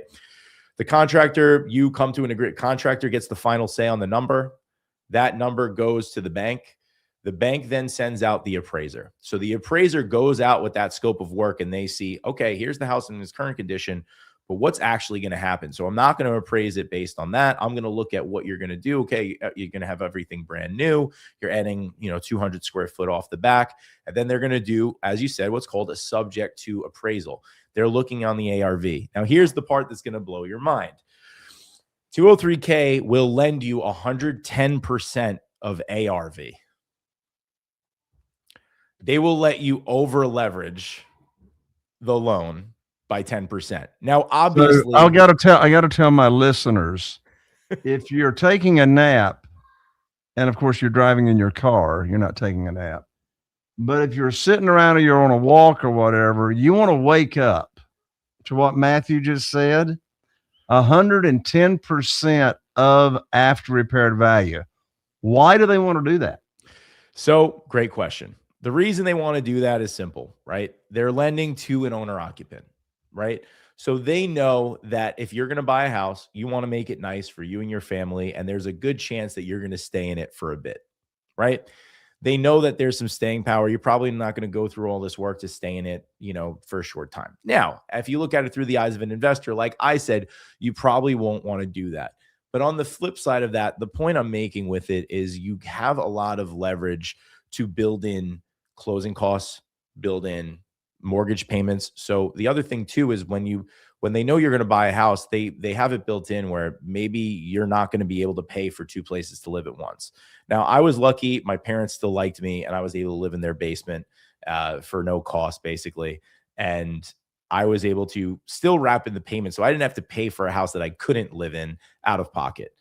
The contractor, you come to an agreement, contractor gets the final say on the number. That number goes to the bank. The bank then sends out the appraiser. So the appraiser goes out with that scope of work and they see, okay, here's the house in its current condition, but what's actually going to happen? So I'm not going to appraise it based on that. I'm going to look at what you're going to do. Okay, you're going to have everything brand new. You're adding, 200 square foot off the back. And then they're going to do, as you said, what's called a subject to appraisal. They're looking on the ARV. Now, here's the part that's going to blow your mind. 203K will lend you 110% of ARV. They will let you over leverage the loan by 10%. Now, obviously, so I gotta tell my listeners, if you're taking a nap, and of course you're driving in your car, you're not taking a nap. But if you're sitting around or you're on a walk or whatever, you want to wake up to what Matthew just said, 110% of after repaired value. Why do they want to do that? So, great question. The reason they want to do that is simple, right? They're lending to an owner occupant, right? So they know that if you're going to buy a house, you want to make it nice for you and your family, and there's a good chance that you're going to stay in it for a bit, right? They know that there's some staying power. You're probably not going to go through all this work to stay in it, for a short time. Now, if you look at it through the eyes of an investor, like I said, you probably won't want to do that. But on the flip side of that, the point I'm making with it is you have a lot of leverage to build in closing costs, build in mortgage payments. So the other thing too is when they know you're going to buy a house, they have it built in where maybe you're not going to be able to pay for two places to live at once. Now, I was lucky. My parents still liked me and I was able to live in their basement for no cost, basically. And I was able to still wrap in the payment. So I didn't have to pay for a house that I couldn't live in out of pocket.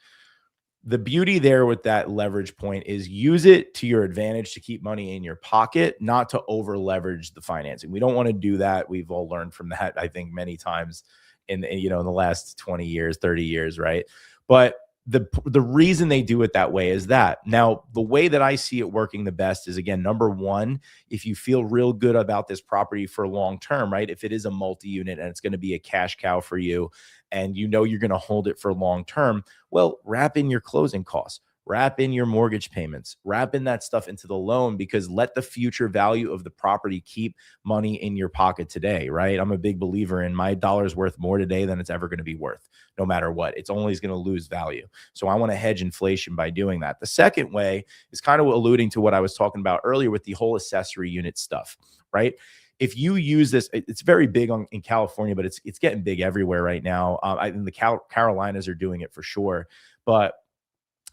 The beauty there with that leverage point is use it to your advantage to keep money in your pocket, not to over leverage the financing. We don't want to do that. We've all learned from that, I think, many times in the last 20 years, 30 years, right? But the reason they do it that way is that. Now, the way that I see it working the best is, again, number one, if you feel real good about this property for long term, right? If it is a multi-unit and it's going to be a cash cow for you and you're going to hold it for long term, well, wrap in your closing costs, wrap in your mortgage payments, wrap in that stuff into the loan, because let the future value of the property keep money in your pocket today, right? I'm a big believer in my dollar's worth more today than it's ever going to be worth, no matter what. It's always going to lose value. So I want to hedge inflation by doing that. The second way is kind of alluding to what I was talking about earlier with the whole accessory unit stuff, right? If you use this, it's very big in California, but it's getting big everywhere right now. I think the Carolinas are doing it for sure. But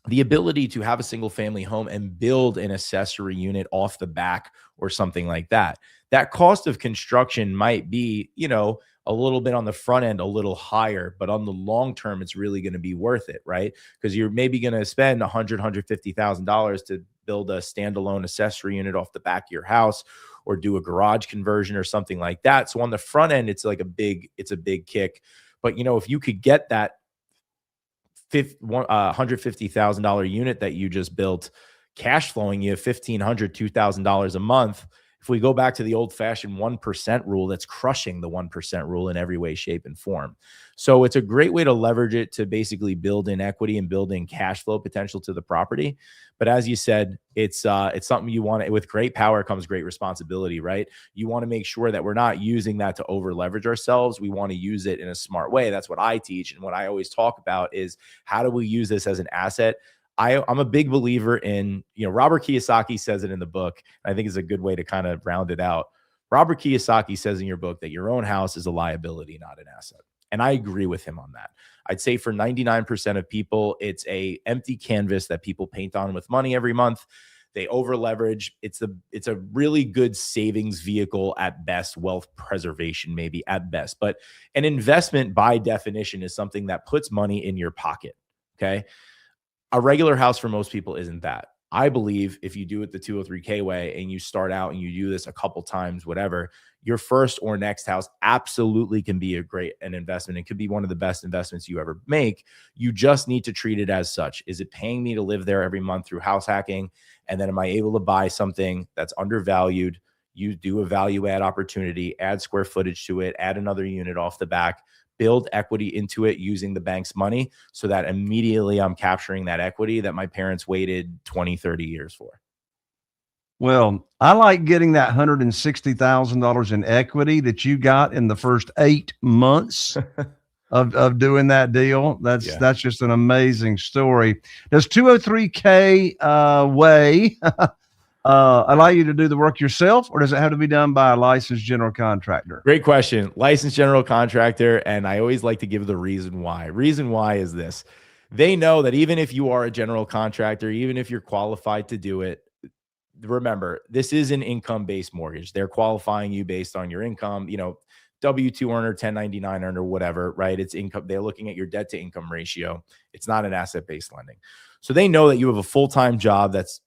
the ability to have a single family home and build an accessory unit off the back or something like that, that cost of construction might be, a little bit on the front end, a little higher, but on the long term, it's really going to be worth it, right? Because you're maybe going to spend $150,000 to build a standalone accessory unit off the back of your house, or do a garage conversion or something like that. So on the front end, it's a big kick. But if you could get that $150,000 unit that you just built cash flowing you $1,500, $2,000 a month. If we go back to the old-fashioned 1% rule, that's crushing the 1% rule in every way, shape, and form. So it's a great way to leverage it to basically build in equity and build in cash flow potential to the property. But as you said, it's something you want. With great power comes great responsibility, right? You want to make sure that we're not using that to over leverage ourselves. We want to use it in a smart way. That's what I teach. And what I always talk about is, how do we use this as an asset? I'm a big believer in, Robert Kiyosaki says it in the book. I think it's a good way to kind of round it out. Robert Kiyosaki says in your book that your own house is a liability, not an asset. And I agree with him on that. I'd say for 99% of people, it's a empty canvas that people paint on with money every month. They over leverage. It's a really good savings vehicle at best, wealth preservation maybe at best. But an investment by definition is something that puts money in your pocket. Okay. A regular house for most people isn't that. I believe if you do it the 203K way and you start out and you do this a couple times, whatever, your first or next house absolutely can be an investment. It could be one of the best investments you ever make. You just need to treat it as such. Is it paying me to live there every month through house hacking? And then am I able to buy something that's undervalued? You do a value add opportunity, add square footage to it, add another unit off the back, build equity into it using the bank's money, so that immediately I'm capturing that equity that my parents waited 20, 30 years for. Well, I like getting that $160,000 in equity that you got in the first 8 months of doing that deal. That's just an amazing story. Does 203K way allow you to do the work yourself, or does it have to be done by a licensed general contractor? Great question. Licensed general contractor. And I always like to give the reason why. Reason why is this. They know that even if you are a general contractor, even if you're qualified to do it, remember, this is an income-based mortgage. They're qualifying you based on your income, W-2 earner, 1099 earner, whatever, right? It's income. They're looking at your debt to income ratio. It's not an asset-based lending. So they know that you have a full-time job that's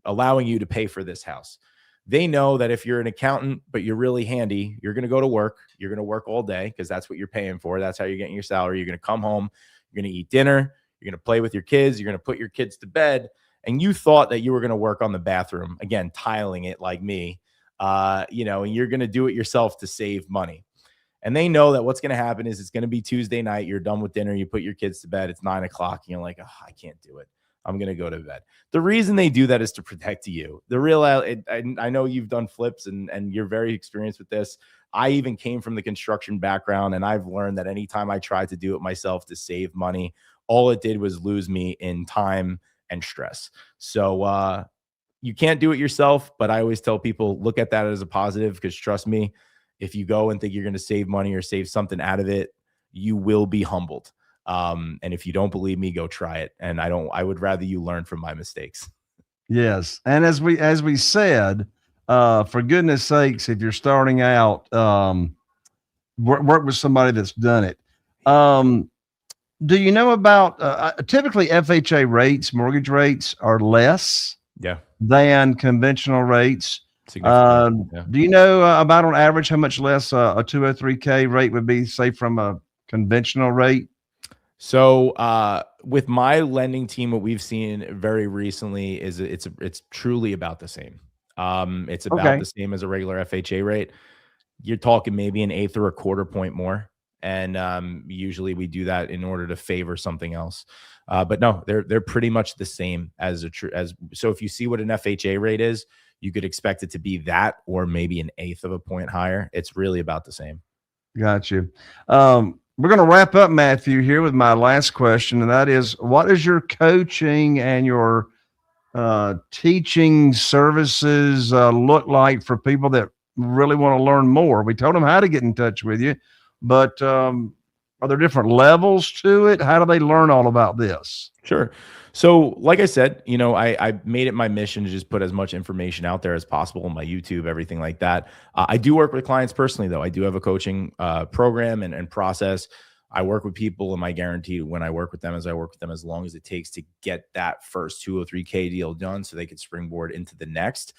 allowing you to pay for this house. They know that if you're an accountant, but you're really handy, you're going to go to work. You're going to work all day because that's what you're paying for. That's how you're getting your salary. You're going to come home. You're going to eat dinner. You're going to play with your kids. You're going to put your kids to bed. And you thought that you were going to work on the bathroom, again, tiling it like me, and you're going to do it yourself to save money. And they know that what's going to happen is it's going to be Tuesday night. You're done with dinner. You put your kids to bed. It's 9 o'clock. And you're like, oh, I can't do it. I'm going to go to bed. The reason they do that is to protect you. I know you've done flips and you're very experienced with this. I even came from the construction background, and I've learned that anytime I tried to do it myself to save money, all it did was lose me in time and stress. So you can't do it yourself, but I always tell people, look at that as a positive, because trust me, if you go and think you're going to save money or save something out of it, you will be humbled. And if you don't believe me, go try it. And I would rather you learn from my mistakes. Yes. And as we said, for goodness sakes, if you're starting out, work with somebody that's done it. Do you know about, typically FHA rates, mortgage rates are less than conventional rates. Do you know about on average how much less a 203K rate would be, say, from a conventional rate? So with my lending team, what we've seen very recently is it's truly about the same. It's about the same as a regular FHA rate. You're talking maybe an eighth or a quarter point more. And usually we do that in order to favor something else. But no, they're pretty much the same so if you see what an FHA rate is, you could expect it to be that or maybe an eighth of a point higher. It's really about the same. Got you. We're going to wrap up, Matthew, here with my last question, and that is, what does your coaching and your teaching services look like for people that really want to learn more? We told them how to get in touch with you, but are there different levels to it? How do they learn all about this? Sure. So like I said, I made it my mission to just put as much information out there as possible on my YouTube, everything like that. I do work with clients personally, though. I do have a coaching program and process. I work with people, and my guarantee when I work with them is I work with them as long as it takes to get that first 203K deal done so they can springboard into the next.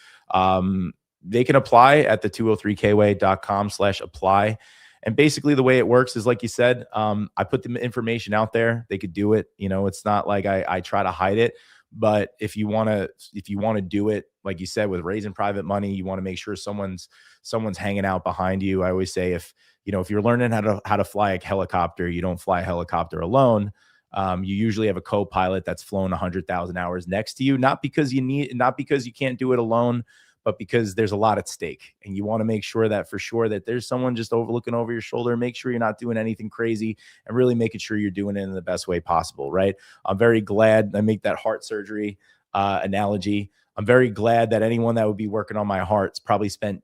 they can apply at the 203kway.com/apply. And basically the way it works is, like you said, I put the information out there. They could do it. It's not like I try to hide it. But if you want to do it, like you said, with raising private money, you want to make sure someone's hanging out behind you. I always say, if you're learning how to fly a helicopter, you don't fly a helicopter alone. You usually have a co-pilot that's flown 100,000 hours next to you, not because you can't do it alone, but because there's a lot at stake, and you want to make sure that for sure that there's someone just looking over your shoulder, and make sure you're not doing anything crazy, and really making sure you're doing it in the best way possible. Right. I'm very glad I make that heart surgery analogy. I'm very glad that anyone that would be working on my heart's probably spent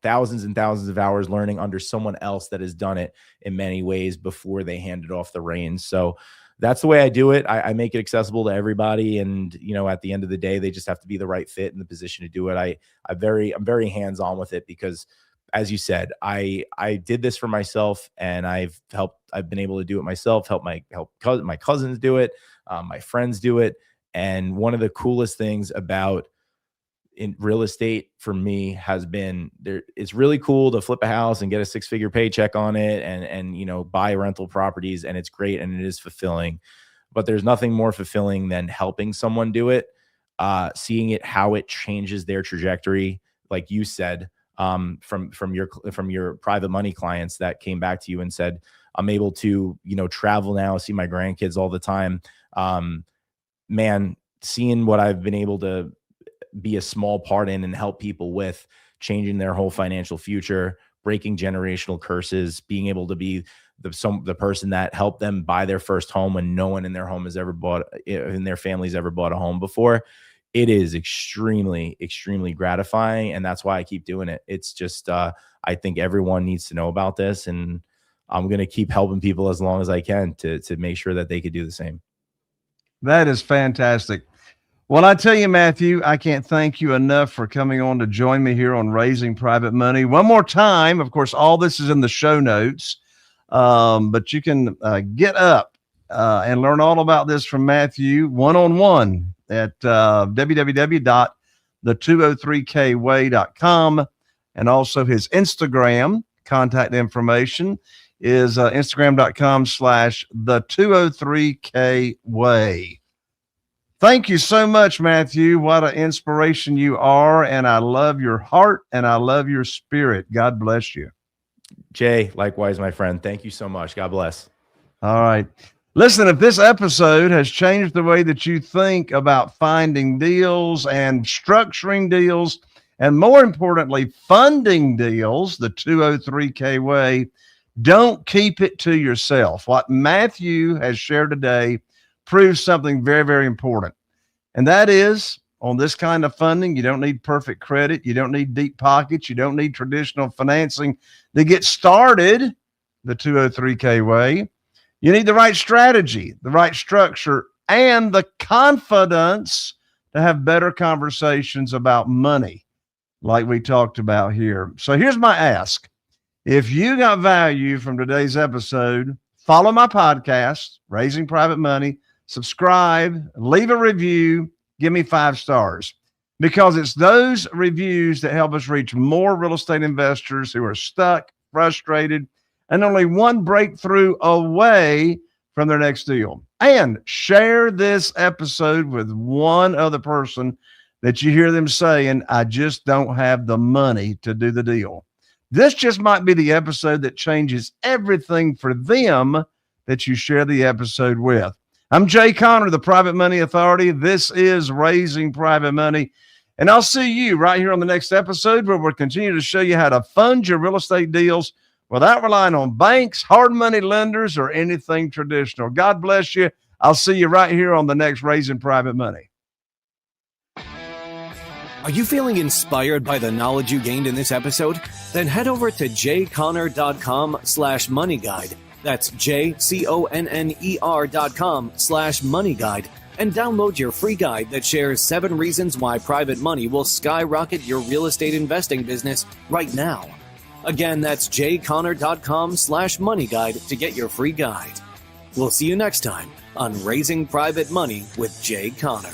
thousands and thousands of hours learning under someone else that has done it in many ways before they handed off the reins. So that's the way I do it. I make it accessible to everybody. And, at the end of the day, they just have to be the right fit in the position to do it. I'm very hands-on with it because, as you said, I did this for myself, and I've been able to do it myself, help my cousins do it. My friends do it. And one of the coolest things about in real estate for me has been it's really cool to flip a house and get a 6-figure paycheck on it and buy rental properties, and it's great and it is fulfilling, but there's nothing more fulfilling than helping someone do it, seeing it, how it changes their trajectory. Like you said, from your private money clients that came back to you and said, I'm able to, travel now, see my grandkids all the time. Man, seeing what I've been able to be a small part in and help people with changing their whole financial future, breaking generational curses, being able to be the person that helped them buy their first home when no one in their family's ever bought a home before. It is extremely, extremely gratifying. And that's why I keep doing it. It's just, I think everyone needs to know about this, and I'm going to keep helping people as long as I can to make sure that they could do the same. That is fantastic. Well, I tell you, Matthew, I can't thank you enough for coming on to join me here on Raising Private Money. One more time, of course, all this is in the show notes, but you can get up and learn all about this from Matthew one-on-one at www.the203kway.com, and also his Instagram contact information is instagram.com/the203kway. Thank you so much, Matthew. What an inspiration you are. And I love your heart and I love your spirit. God bless you. Jay, likewise, my friend. Thank you so much. God bless. All right. Listen, if this episode has changed the way that you think about finding deals and structuring deals, and more importantly, funding deals, the 203K way, don't keep it to yourself. What Matthew has shared today proves something very, very important. And that is, on this kind of funding, you don't need perfect credit. You don't need deep pockets. You don't need traditional financing to get started the 203K way. You need the right strategy, the right structure, and the confidence to have better conversations about money, like we talked about here. So here's my ask. If you got value from today's episode, follow my podcast, Raising Private Money, subscribe, leave a review, give me 5 stars, because it's those reviews that help us reach more real estate investors who are stuck, frustrated, and only one breakthrough away from their next deal. And share this episode with one other person that you hear them saying, I just don't have the money to do the deal. This just might be the episode that changes everything for them that you share the episode with. I'm Jay Conner, the Private Money Authority. This is Raising Private Money. And I'll see you right here on the next episode, where we'll continue to show you how to fund your real estate deals without relying on banks, hard money lenders, or anything traditional. God bless you. I'll see you right here on the next Raising Private Money. Are you feeling inspired by the knowledge you gained in this episode? Then head over to jconner.com/moneyguide. That's jconner.com/moneyguide, and download your free guide that shares 7 reasons why private money will skyrocket your real estate investing business right now. Again, that's jconner.com/moneyguide to get your free guide. We'll see you next time on Raising Private Money with Jay Conner.